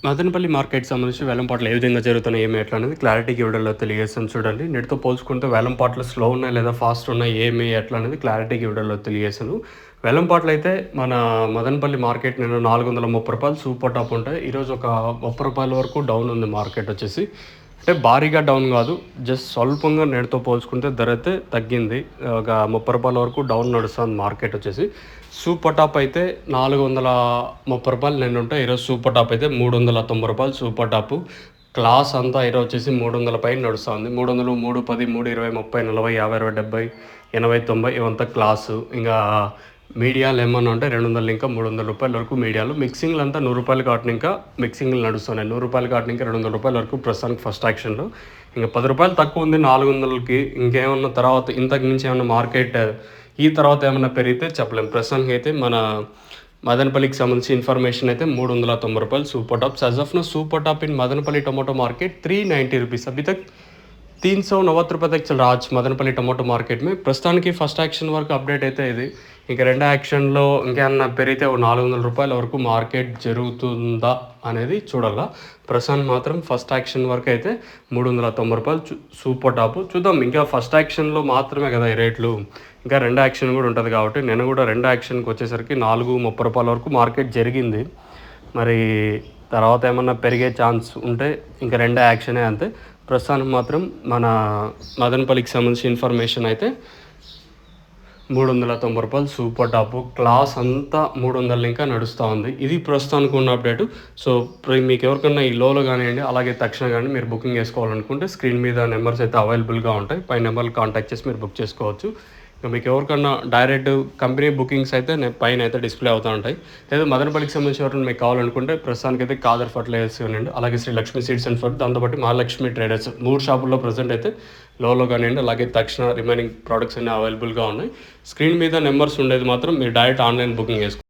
Madanapalle market సంబంధించి వేలంపాట్లు ఏ విధంగా జరుగుతున్నాయి, ఏమి ఎట్లా అనేది క్లారిటీగా ఇవ్వడంలో తెలియజేస్తాను చూడండి. నేటితో పోల్చుకుంటే వేలంపాట్లు స్లో ఉన్నాయి లేదా ఫాస్ట్ ఉన్నాయి, ఏమి ఎట్లా అనేది క్లారిటీగా ఇవ్వడంలో తెలియజేశాను. వేలంపాట్లు అయితే మన మదనపల్లి మార్కెట్ నిన్న రూ. 430 సూపర్ టాప్ ఉంటాయి. ఈరోజు ఒక రూ. 30 వరకు డౌన్ ఉంది మార్కెట్ వచ్చేసి. అంటే భారీగా డౌన్ కాదు, జస్ట్ స్వల్పంగా నేటితో పోల్చుకుంటే ధర అయితే తగ్గింది. ఒక రూ. 30 వరకు డౌన్ నడుస్తుంది మార్కెట్ వచ్చేసి. సూపర్ టాప్ అయితే రూ. 430 నిన్న ఉంటాయి. ఈరోజు సూపర్ టాప్ అయితే రూ. 390 సూపర్ టాప్. క్లాస్ అంతా ఈరోజు వచ్చేసి 300 పైన నడుస్తుంది. 300, 310, 320, 30, 40, 50, 60, 70, 80, 90 ఇవంతా క్లాసు. ఇంకా మీడియాలు ఏమన్నా ఉంటే 200 ఇంకా రూ. 300 వరకు మీడియాలు. మిక్సింగ్లు అంతా రూ. 100 కాటన్ ఇంకా మిక్సింగ్లు నడుస్తున్నాయి. రూ. 100 కాటన్ ఇంకా రూ. 200 వరకు ప్రస్తుతానికి ఫస్ట్ యాక్షన్లో. ఇంకా రూ. 10 తక్కువ ఉంది 400కి. ఇంకేమన్నా తర్వాత ఇంతకు మించి ఏమన్నా మార్కెట్ ఈ తర్వాత ఏమన్నా పెరిగితే చెప్పలేము. ప్రస్తుతానికి అయితే మన మదనపల్లికి సంబంధించి ఇన్ఫర్మేషన్ అయితే రూ. 390 super top. As of now super top in Madanapalle tomato market 390 rupees. अभी तक 390 तक चल रहा आज మదనపల్లి టొమాటో మార్కెట్ में. ప్రస్తుతానికి ఫస్ట్ యాక్షన్ వరకు అప్డేట్ అయితే ఇది. ఇంకా రెండో యాక్షన్లో ఇంకేమన్నా పెరిగితే రూ. 400 వరకు మార్కెట్ జరుగుతుందా అనేది చూడాలా. ప్రస్తుతానికి మాత్రం ఫస్ట్ యాక్షన్ వరకు అయితే రూ. 390 సూపర్ టాప్. చూద్దాం, ఇంకా ఫస్ట్ యాక్షన్లో మాత్రమే కదా ఈ రేట్లు, ఇంకా రెండో యాక్షన్ కూడా ఉంటుంది కాబట్టి. నేను కూడా రెండో యాక్షన్కి వచ్చేసరికి రూ. 430 వరకు మార్కెట్ జరిగింది. మరి తర్వాత ఏమన్నా పెరిగే ఛాన్స్ ఉంటే ఇంకా రెండో యాక్షనే అంతే. ప్రస్తుతానికి మాత్రం మన మదనపల్లికి సంబంధించి ఇన్ఫర్మేషన్ అయితే రూ. 390 సూపర్ టాప్. క్లాస్ అంతా 300 ఇంకా నడుస్తూ ఉంది. ఇది ప్రస్తుతానికి ఉన్న అప్డేటు. సో మీకు ఎవరికన్నా ఈ లోలో కానివ్వండి, అలాగే తక్షణ కానీ మీరు బుకింగ్ చేసుకోవాలనుకుంటే స్క్రీన్ మీద నెంబర్స్ అయితే అవైలబుల్గా ఉంటాయి. పై నెంబర్లు కాంటాక్ట్ చేసి మీరు బుక్ చేసుకోవచ్చు. ఇంకా మీకు ఎవరికన్నా డైరెక్ట్ కంపెనీ బుకింగ్స్ అయితే పైన అయితే డిస్ప్లే అవుతూ ఉంటాయి. లేదా మదనపల్లికి సంబంధించి ఎవరైనా మీకు కావాలనుకుంటే ప్రస్తుతానికి అయితే కాదర్ ఫర్టిలైజర్స్ కానివ్వండి, అలాగే Sri Lakshmi seeds and food, దాంతోపాటు మహాలక్ష్మి ట్రేడర్స్ 3 షాపుల్లో ప్రజెంట్ అయితే లోలో కానివ్వండి, అలాగే తక్షణ రిమైనింగ్ ప్రోడక్ట్స్ అన్నీ అవైలబుల్గా ఉన్నాయి. స్క్రీన్ మీద నెంబర్స్ ఉండేది మాత్రం మీరు డైరెక్ట్ ఆన్లైన్ బుకింగ్ చేసుకోండి.